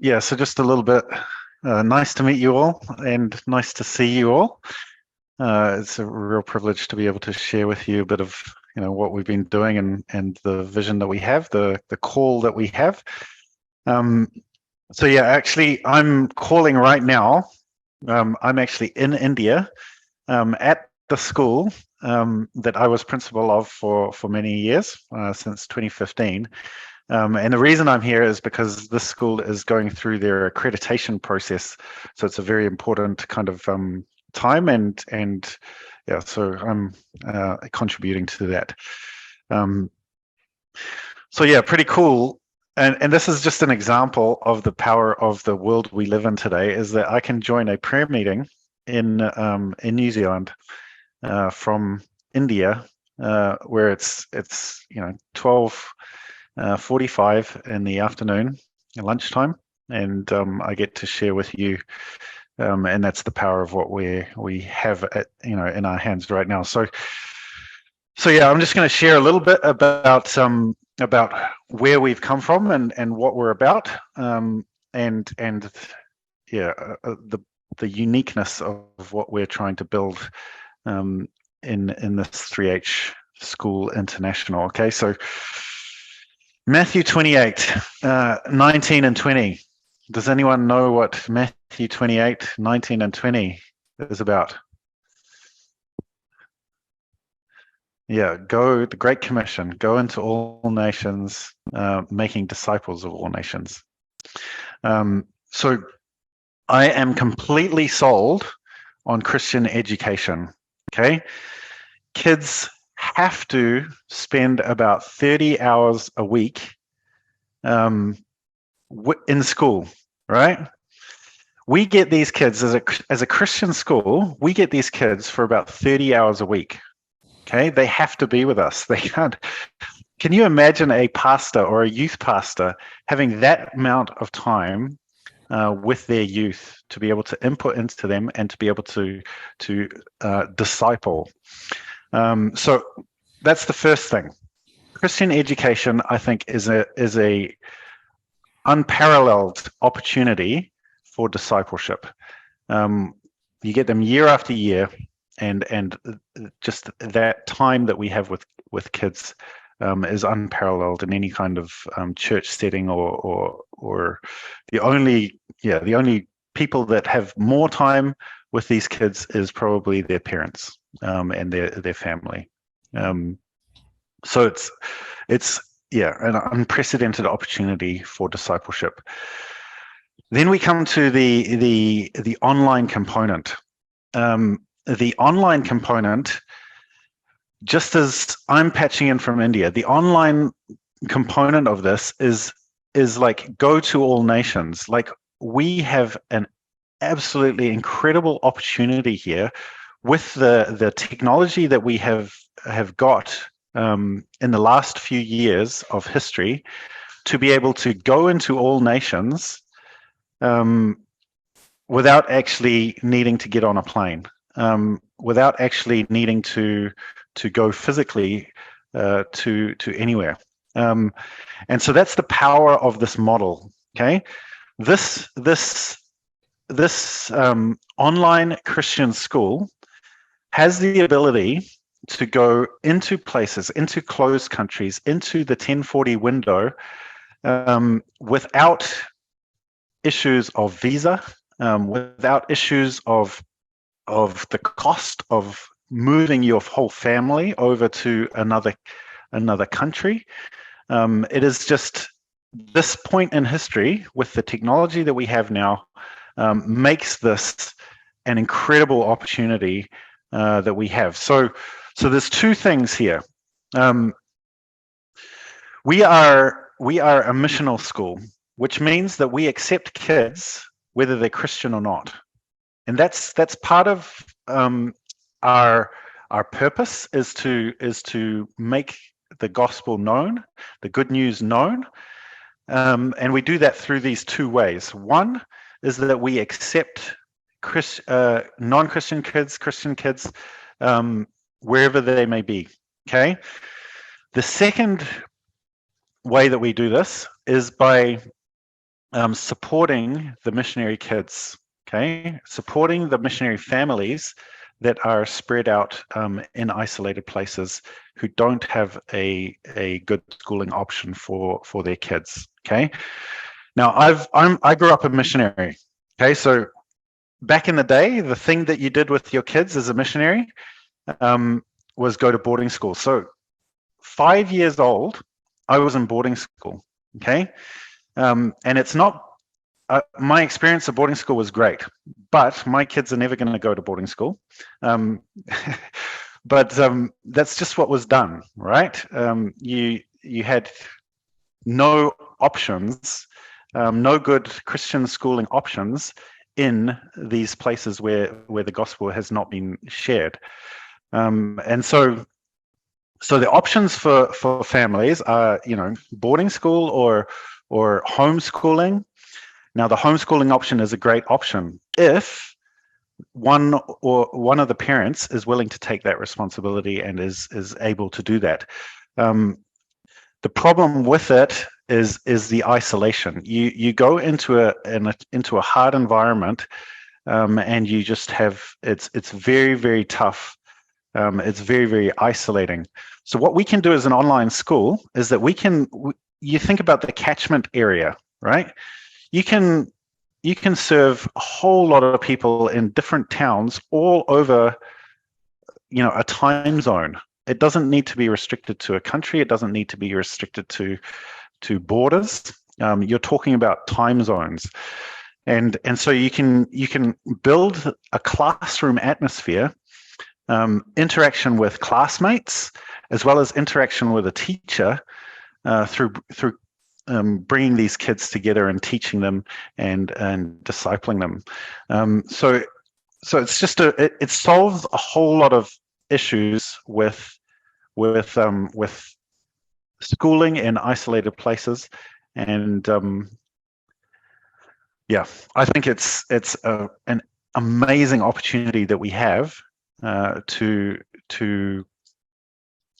Yeah, so just a little bit nice to meet you all and nice to see you all. It's a real privilege to be able to share with you a bit of what we've been doing and the vision that we have, the call that we have. So yeah, actually, I'm calling right now. I'm actually in India at the school that I was principal of for many years, since 2015. And the reason I'm here is because this school is going through their accreditation process. So it's a very important kind of time, and yeah, so I'm contributing to that. So yeah, pretty cool. And this is just an example of the power of the world we live in today, is that I can join a prayer meeting in New Zealand from India, where it's 12:45 in the afternoon, lunchtime, and I get to share with you, and that's the power of what we have in our hands right now. So yeah, I'm just going to share a little bit about where we've come from and what we're about, and yeah, the uniqueness of what we're trying to build in this 3H School International. Okay, so Matthew 28, 19 and 20. Does anyone know what Matthew 28, 19 and 20 is about? Yeah, the Great Commission, go into all nations, making disciples of all nations. So I am completely sold on Christian education, okay? Kids have to spend about 30 hours a week in school, right? We get these kids as a Christian school, we get these kids for about 30 hours a week. Okay, they have to be with us. They can't. Can you imagine a pastor or a youth pastor having that amount of time with their youth to be able to input into them and to be able to disciple? So that's the first thing. Christian education, I think, is a unparalleled opportunity for discipleship. You get them year after year. And just that time that we have with kids is unparalleled in any kind of church setting, or the only people that have more time with these kids is probably their parents and their family. So it's an unprecedented opportunity for discipleship. Then we come to the online component. The online component, just as I'm patching in from India, the online component of this is like go to all nations. Like, we have an absolutely incredible opportunity here with the technology that we have got in the last few years of history, to be able to go into all nations without actually needing to get on a plane. Without actually needing to go physically to anywhere. And so that's the power of this model. Okay, this online Christian school has the ability to go into places, into closed countries, into the 1040 window, without issues of visa, without issues of the cost of moving your whole family over to another country. It is just this point in history, with the technology that we have now, makes this an incredible opportunity that we have. So there's two things here. We are a missional school, which means that we accept kids whether they're Christian or not. And that's part of our purpose, is to make the gospel known, the good news known, and we do that through these two ways. One is that we accept non-Christian kids, Christian kids, wherever they may be. Okay. The second way that we do this is by supporting the missionary kids, okay, supporting the missionary families that are spread out in isolated places who don't have a good schooling option for their kids. Okay, now I grew up a missionary. Okay, so back in the day, the thing that you did with your kids as a missionary was go to boarding school. So 5 years old, I was in boarding school. Okay, and it's not. My experience at boarding school was great, but my kids are never going to go to boarding school. But that's just what was done, right? You had no options, no good Christian schooling options in these places where the gospel has not been shared, and so the options for families are, boarding school or homeschooling. Now, the homeschooling option is a great option if one of the parents is willing to take that responsibility and is able to do that. The problem with it is the isolation. You go into a hard environment, and you just have it's very, very tough. It's very, very isolating. So what we can do as an online school is that you think about the catchment area, right? You can serve a whole lot of people in different towns all over, a time zone. It doesn't need to be restricted to a country. It doesn't need to be restricted to borders. You're talking about time zones, and so you can build a classroom atmosphere, interaction with classmates, as well as interaction with a teacher, through bringing these kids together and teaching them and discipling them. So it's just it solves a whole lot of issues with schooling in isolated places, and yeah, I think it's an amazing opportunity that we have to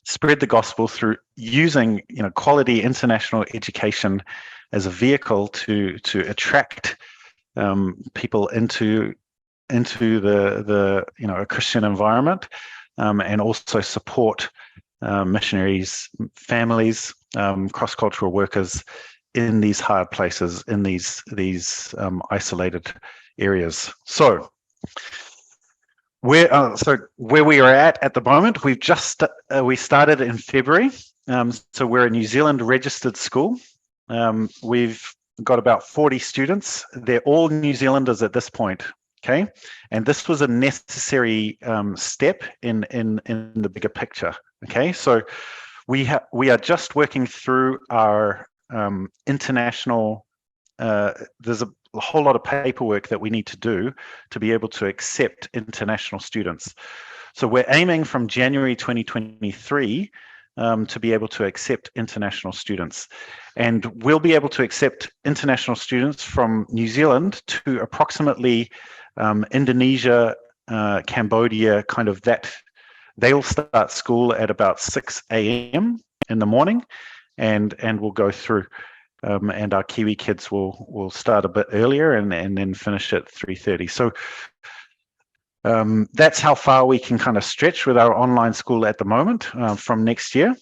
spread the gospel through using quality international education as a vehicle to attract people into the a Christian environment, and also support missionaries, families, cross-cultural workers in these hard places, in these isolated areas. So where we are at the moment, we've just we started in February. So we're a New Zealand registered school. We've got about 40 students. They're all New Zealanders at this point. Okay, and this was a necessary step in the bigger picture. Okay, so we are just working through our international. There's a whole lot of paperwork that we need to do to be able to accept international students. So we're aiming from January 2023 to be able to accept international students. And we'll be able to accept international students from New Zealand to approximately Indonesia, Cambodia, kind of that. They'll start school at about 6 a.m. in the morning, and we'll go through. And our Kiwi kids will start a bit earlier and then finish at 3:30. So that's how far we can kind of stretch with our online school at the moment, from next year.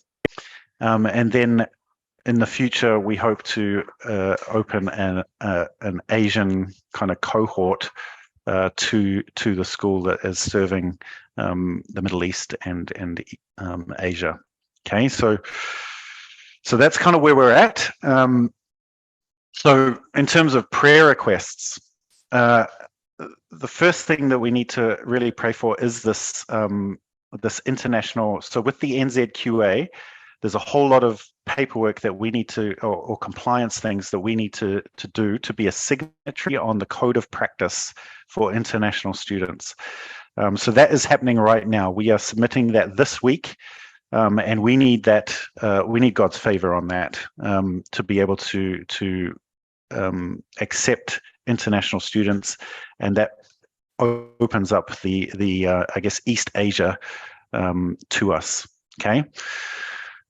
And then in the future, we hope to open an Asian kind of cohort to the school that is serving the Middle East and Asia. Okay, so that's kind of where we're at. So in terms of prayer requests, the first thing that we need to really pray for is this international. So with the NZQA, there's a whole lot of paperwork that we need to, or compliance things that we need to do to be a signatory on the code of practice for international students. So that is happening right now. We are submitting that this week. And we need that. We need God's favor on that to be able to accept international students, and that opens up the I guess East Asia to us. Okay.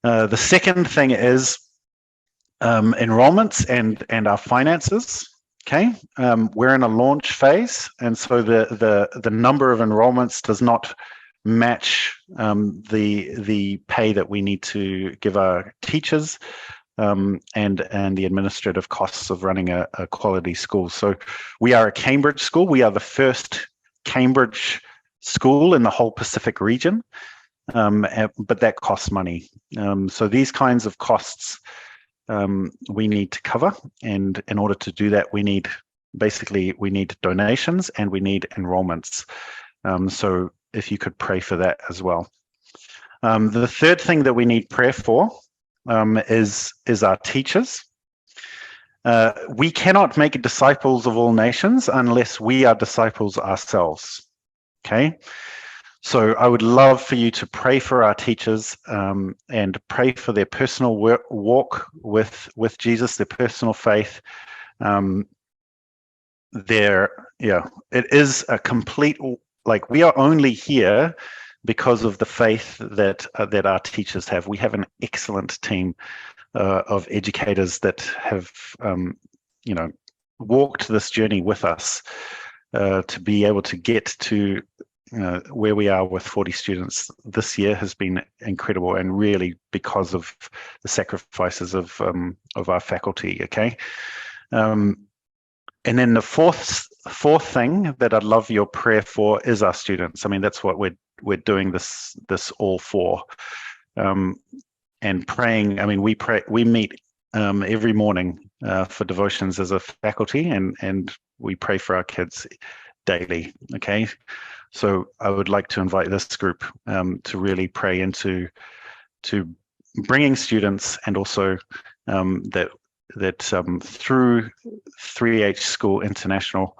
The second thing is enrollments and our finances. Okay, we're in a launch phase, and so the number of enrollments does not match the pay that we need to give our teachers, and the administrative costs of running a quality school. So we are a Cambridge school. We are the first Cambridge school in the whole Pacific region, but that costs money. So these kinds of costs we need to cover, and in order to do that, we need donations and we need enrollments. So if you could pray for that as well. The third thing that we need prayer for is our teachers. We cannot make disciples of all nations unless we are disciples ourselves. Okay, so I would love for you to pray for our teachers, and pray for their personal walk with Jesus, their personal faith. It is a complete, like, we are only here because of the faith that our teachers have. We have an excellent team of educators that have walked this journey with us to be able to get to where we are with 40 students this year has been incredible, and really because of the sacrifices of our faculty. Okay, and then the fourth thing that I'd love your prayer for is our students. I mean, that's what we're doing this all for, and praying. I mean, we meet every morning for devotions as a faculty, and we pray for our kids daily. Okay, so I would like to invite this group to really pray into bringing students, and also that through 3H School International,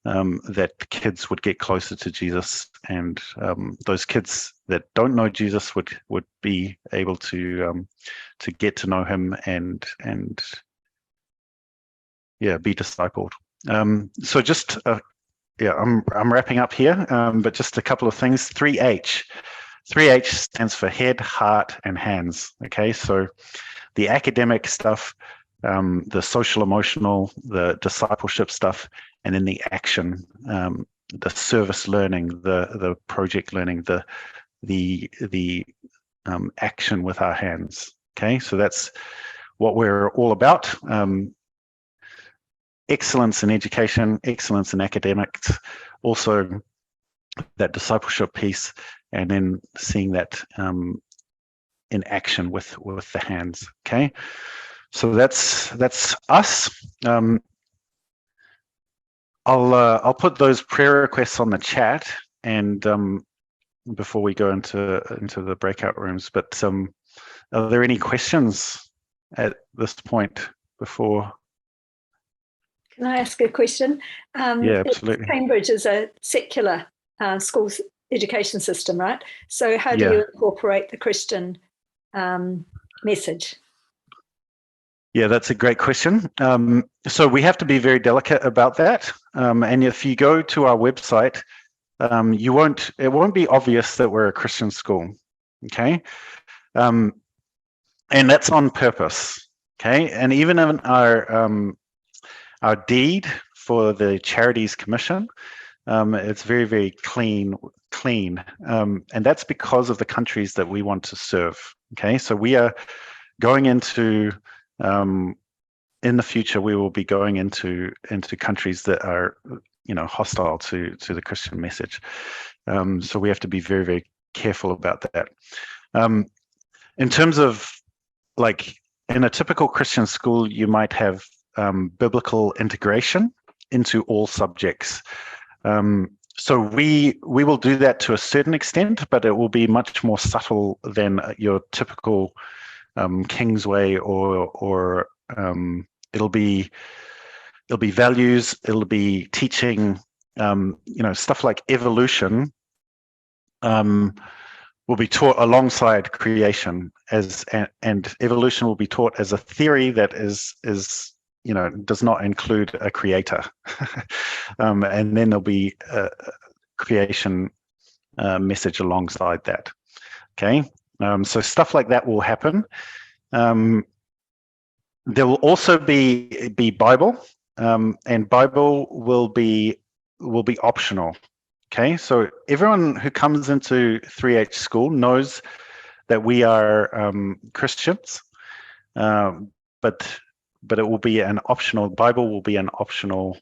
that kids would get closer to Jesus, and those kids that don't know Jesus would be able to get to know him and be discipled. So just I'm wrapping up here, but just a couple of things. 3H stands for head, heart, and hands. Okay, so the academic stuff, the social emotional, the discipleship stuff, and then the action, the service learning, the project learning, the action with our hands. Okay, so that's what we're all about. Excellence in education, excellence in academics, also that discipleship piece, and then seeing that in action with the hands. Okay, so that's us. I'll put those prayer requests on the chat, and before we go into the breakout rooms. But are there any questions at this point before? Can I ask a question? Yeah, absolutely. Cambridge is a secular schools education system, right? So how do you incorporate the Christian message? Yeah, that's a great question. So we have to be very delicate about that. And if you go to our website, it won't be obvious that we're a Christian school. Okay, and that's on purpose. Okay, and even in our deed for the Charities Commission, it's very, very clean, and that's because of the countries that we want to serve. Okay, so we are going into, in the future, we will be going into countries that are, hostile to the Christian message. So we have to be very, very careful about that. In terms of, like, in a typical Christian school, you might have biblical integration into all subjects. So we will do that to a certain extent, but it will be much more subtle than your typical Kingsway, or it'll be values, it'll be teaching, stuff like evolution will be taught alongside creation, and evolution will be taught as a theory that is does not include a creator. And then there'll be a creation message alongside that. Okay, so stuff like that will happen. There will also be Bible, and Bible will be optional. Okay, so everyone who comes into 3H school knows that we are Christians, but it will be an optional. Bible will be an optional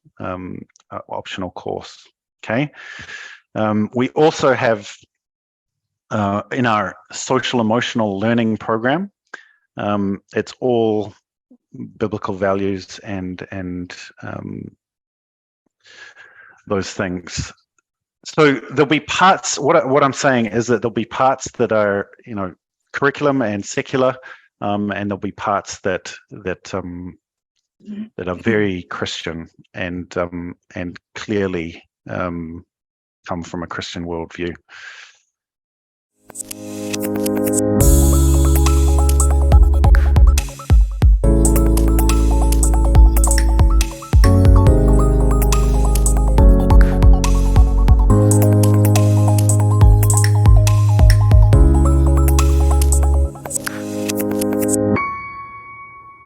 optional course. Okay, we also have in our social emotional learning program, it's all biblical values and those things. So there'll be parts. What I'm saying is that there'll be parts that are curriculum and secular, and there'll be parts that are very Christian and clearly come from a Christian worldview.